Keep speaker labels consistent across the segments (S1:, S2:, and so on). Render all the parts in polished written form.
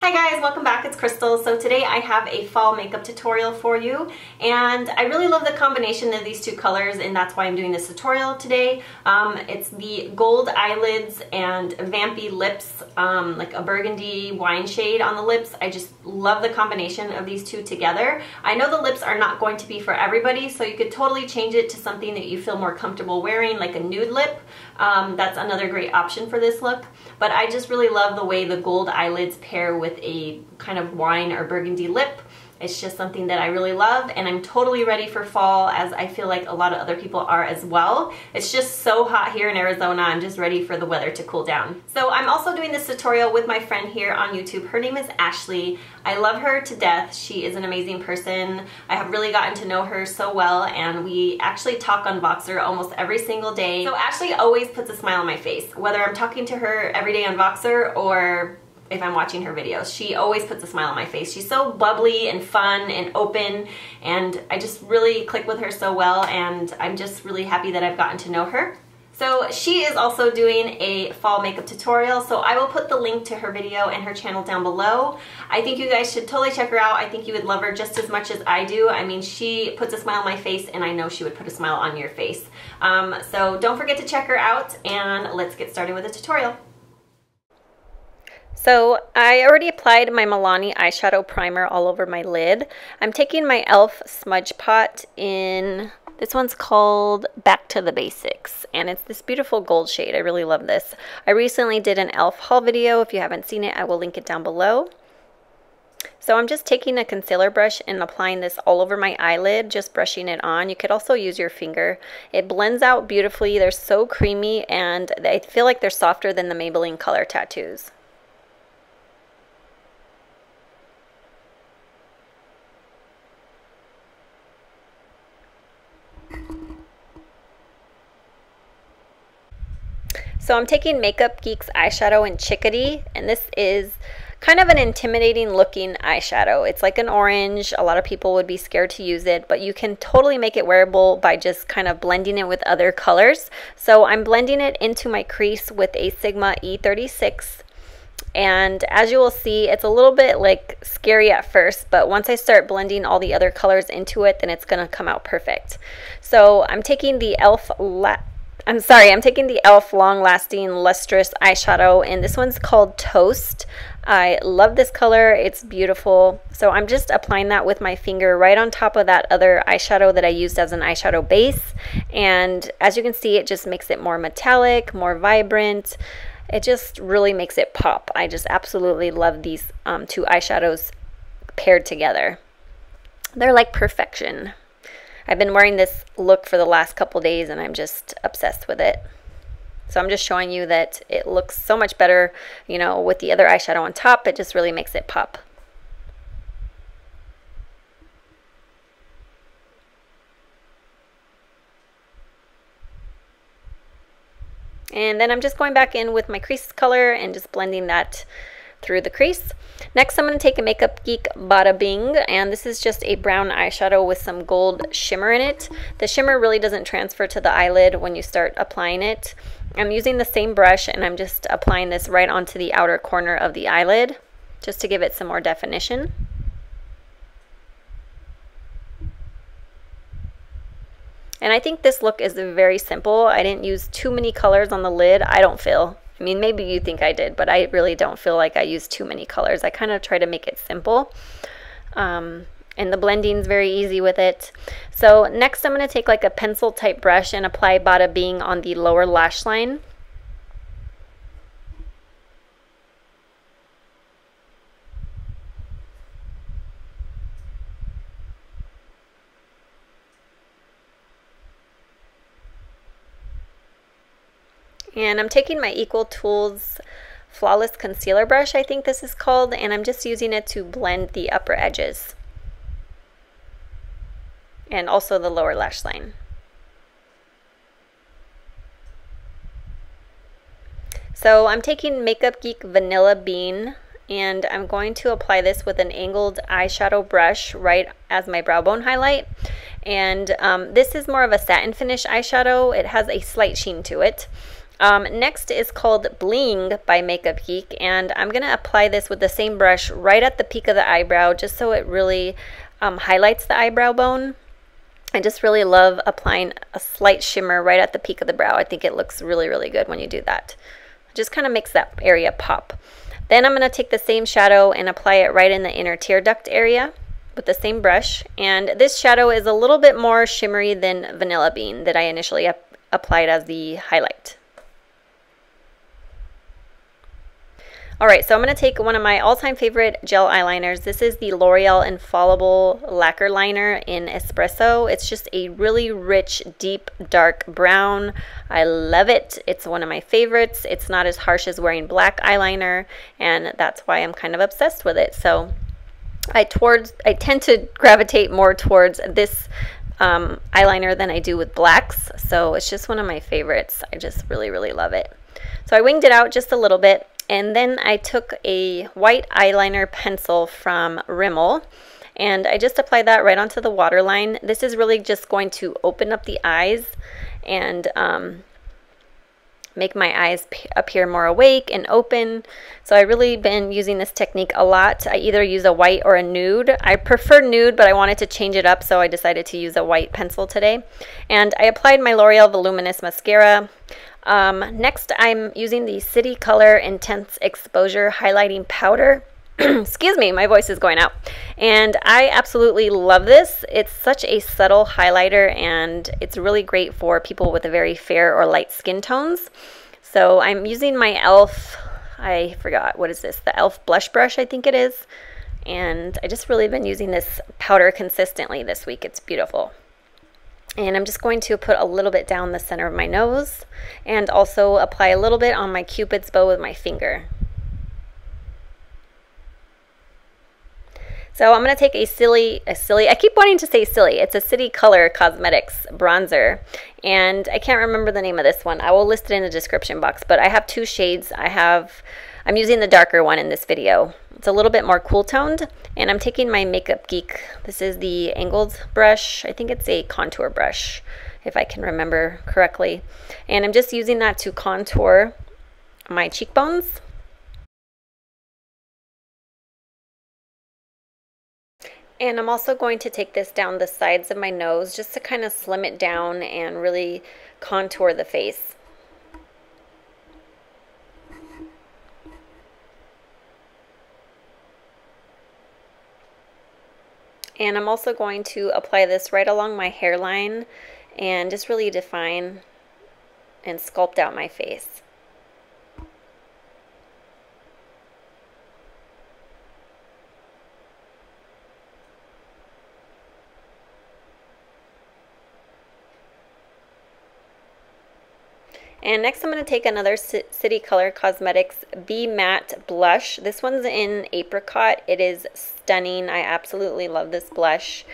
S1: Hi guys, welcome back. It's Krystal. So today I have a fall makeup tutorial for you, and I really love the combination of these two colors, and that's why I'm doing this tutorial today. It's the gold eyelids and Vampy lips, like a burgundy wine shade on the lips. I just love the combination of these two together. I know the lips are not going to be for everybody, so you could totally change it to something that you feel more comfortable wearing, like a nude lip. That's another great option for this look. But I just really love the way the gold eyelids pair with a kind of wine or burgundy lip. It's just something that I really love, and I'm totally ready for fall, as I feel like a lot of other people are as well. It's just so hot here in Arizona. I'm just ready for the weather to cool down. So I'm also doing this tutorial with my friend here on YouTube. Her name is Ashley. I love her to death. She is an amazing person. I have really gotten to know her so well, and we actually talk on Voxer almost every single day. So Ashley always puts a smile on my face, whether I'm talking to her every day on Voxer or if I'm watching her videos. She always puts a smile on my face. She's so bubbly and fun and open, and I just really click with her so well, and I'm just really happy that I've gotten to know her. So she is also doing a fall makeup tutorial, so I will put the link to her video and her channel down below. I think you guys should totally check her out. I think you would love her just as much as I do. I mean, she puts a smile on my face, and I know she would put a smile on your face. So don't forget to check her out, and let's get started with the tutorial. So I already applied my Milani eyeshadow primer all over my lid. I'm taking my e.l.f. smudge pot in, this one's called Back to the Basics, and it's this beautiful gold shade. I really love this. I recently did an e.l.f. haul video. If you haven't seen it, I will link it down below. So I'm just taking a concealer brush and applying this all over my eyelid, just brushing it on. You could also use your finger. It blends out beautifully. They're so creamy, and I feel like they're softer than the Maybelline Color Tattoos. So I'm taking Makeup Geek's eyeshadow in Chickadee, and this is kind of an intimidating looking eyeshadow. It's like an orange. A lot of people would be scared to use it, but you can totally make it wearable by just kind of blending it with other colors. So I'm blending it into my crease with a Sigma E36. And as you will see, it's a little bit like scary at first, but once I start blending all the other colors into it, then it's gonna come out perfect. So I'm taking the I'm taking the e.l.f. Long Lasting Lustrous eyeshadow, and this one's called Toast. I love this color. It's beautiful. So I'm just applying that with my finger right on top of that other eyeshadow that I used as an eyeshadow base. And as you can see, it just makes it more metallic, more vibrant. It just really makes it pop. I just absolutely love these two eyeshadows paired together. They're like perfection. I've been wearing this look for the last couple days, and I'm just obsessed with it. So I'm just showing you that it looks so much better, you know, with the other eyeshadow on top. It just really makes it pop. And then I'm just going back in with my crease color and just blending that through the crease. Next, I'm going to take a Makeup Geek Bada Bing, and this is just a brown eyeshadow with some gold shimmer in it. The shimmer really doesn't transfer to the eyelid when you start applying it. I'm using the same brush, and I'm just applying this right onto the outer corner of the eyelid just to give it some more definition. And I think this look is very simple. I didn't use too many colors on the lid, I don't feel. I mean, maybe you think I did, but I really don't feel like I used too many colors. I kind of try to make it simple. And the blending's very easy with it. So next I'm going to take like a pencil type brush and apply Bada Bing on the lower lash line. And I'm taking my Equal Tools Flawless Concealer Brush, I think this is called, and I'm just using it to blend the upper edges and also the lower lash line. So I'm taking Makeup Geek Vanilla Bean, and I'm going to apply this with an angled eyeshadow brush right as my brow bone highlight. And this is more of a satin finish eyeshadow. It has a slight sheen to it. Next is called Bling by Makeup Geek, and I'm going to apply this with the same brush right at the peak of the eyebrow just so it really highlights the eyebrow bone. I just really love applying a slight shimmer right at the peak of the brow. I think it looks really, really good when you do that. It just kind of makes that area pop. Then I'm going to take the same shadow and apply it right in the inner tear duct area with the same brush. And this shadow is a little bit more shimmery than Vanilla Bean that I initially applied as the highlight. Alright, so I'm going to take one of my all-time favorite gel eyeliners. This is the L'Oreal Infallible Lacquer Liner in Espresso. It's just a really rich, deep, dark brown. I love it. It's one of my favorites. It's not as harsh as wearing black eyeliner, and that's why I'm kind of obsessed with it. So I tend to gravitate more towards this eyeliner than I do with blacks. So it's just one of my favorites. I just really, really love it. So I winged it out just a little bit. And then I took a white eyeliner pencil from Rimmel, and I just applied that right onto the waterline. This is really just going to open up the eyes and make my eyes appear more awake and open. So I've really been using this technique a lot. I either use a white or a nude. I prefer nude, but I wanted to change it up, so I decided to use a white pencil today. And I applied my L'Oreal Voluminous Mascara. Next, I'm using the City Color Intense Exposure Highlighting Powder. Excuse me, my voice is going out. And I absolutely love this. It's such a subtle highlighter, and it's really great for people with a very fair or light skin tones. So I'm using my e.l.f., I forgot, what is this? The e.l.f. blush brush, I think it is. And I just really been using this powder consistently this week. It's beautiful. And I'm just going to put a little bit down the center of my nose and also apply a little bit on my Cupid's bow with my finger. So I'm going to take I keep wanting to say silly. It's a City Color Cosmetics bronzer, and I can't remember the name of this one. I will list it in the description box, but I have two shades. I'm using the darker one in this video. It's a little bit more cool toned, and I'm taking my Makeup Geek. This is the angled brush. I think it's a contour brush, if I can remember correctly. And I'm just using that to contour my cheekbones. And I'm also going to take this down the sides of my nose just to kind of slim it down and really contour the face. And I'm also going to apply this right along my hairline and just really define and sculpt out my face. And next I'm going to take another City Color Cosmetics Be Matte Blush. This one's in Apricot. It is stunning. I absolutely love this blush.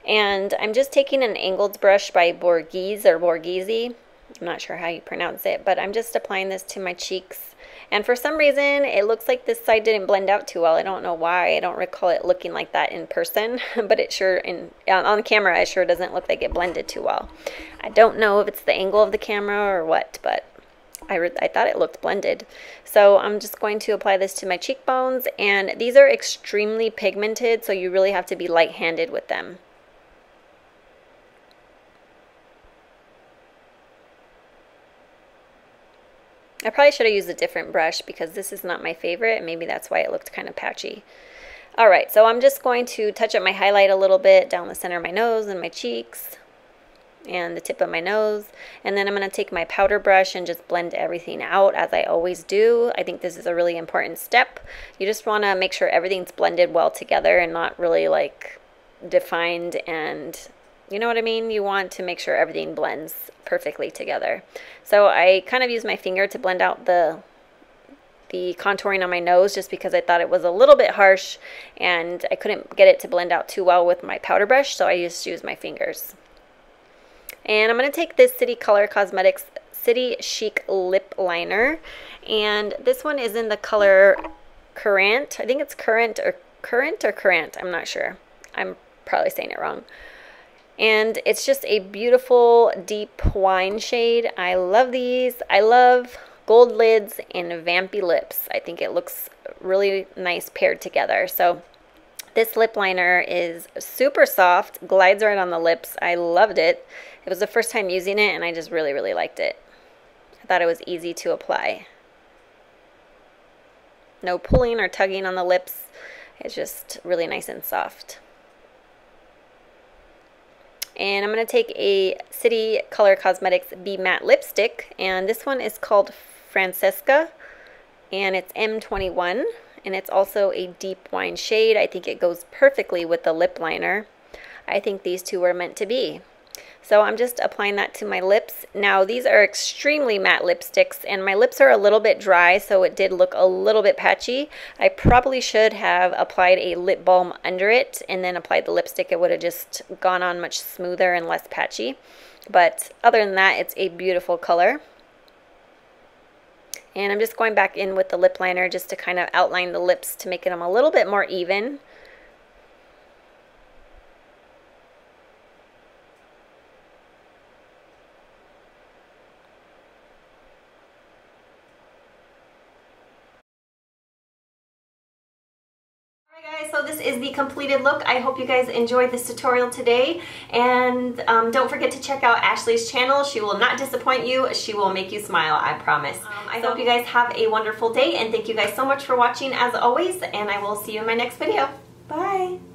S1: And I'm just taking an angled brush by Borghese or Borghese. I'm not sure how you pronounce it, but I'm just applying this to my cheeks. And for some reason, it looks like this side didn't blend out too well. I don't know why. I don't recall it looking like that in person, but it sure, on the camera, it sure doesn't look like it blended too well. I don't know if it's the angle of the camera or what, but I thought it looked blended. So I'm just going to apply this to my cheekbones, and these are extremely pigmented, so you really have to be light-handed with them. I probably should have used a different brush because this is not my favorite. Maybe that's why it looked kind of patchy. Alright, so I'm just going to touch up my highlight a little bit down the center of my nose and my cheeks and the tip of my nose. And then I'm going to take my powder brush and just blend everything out as I always do. I think this is a really important step. You just want to make sure everything's blended well together and not really like defined, and you know what I mean? You want to make sure everything blends perfectly together. So I kind of use my finger to blend out the contouring on my nose just because I thought it was a little bit harsh and I couldn't get it to blend out too well with my powder brush, so I just use my fingers. And I'm going to take this City Color Cosmetics City Chic Lip Liner, and this one is in the color Currant. I think it's Currant or Currant. I'm not sure. I'm probably saying it wrong. And it's just a beautiful deep wine shade. I love these. I love gold lids and vampy lips. I think it looks really nice paired together. So this lip liner is super soft, glides right on the lips. I loved it. It was the first time using it and I just really, really liked it. I thought it was easy to apply. No pulling or tugging on the lips. It's just really nice and soft. And I'm going to take a City Color Cosmetics Be Matte Lipstick, and this one is called Francesca, and it's M21, and it's also a deep wine shade. I think it goes perfectly with the lip liner. I think these two were meant to be. So I'm just applying that to my lips. Now these are extremely matte lipsticks and my lips are a little bit dry, so it did look a little bit patchy. I probably should have applied a lip balm under it and then applied the lipstick. It would have just gone on much smoother and less patchy. But other than that, it's a beautiful color. And I'm just going back in with the lip liner just to kind of outline the lips to make them a little bit more even. So this is the completed look. I hope you guys enjoyed this tutorial today, and don't forget to check out Ashley's channel. She will not disappoint you. She will make you smile, I promise. I hope you guys have a wonderful day, and thank you guys so much for watching as always, and I will see you in my next video. Bye!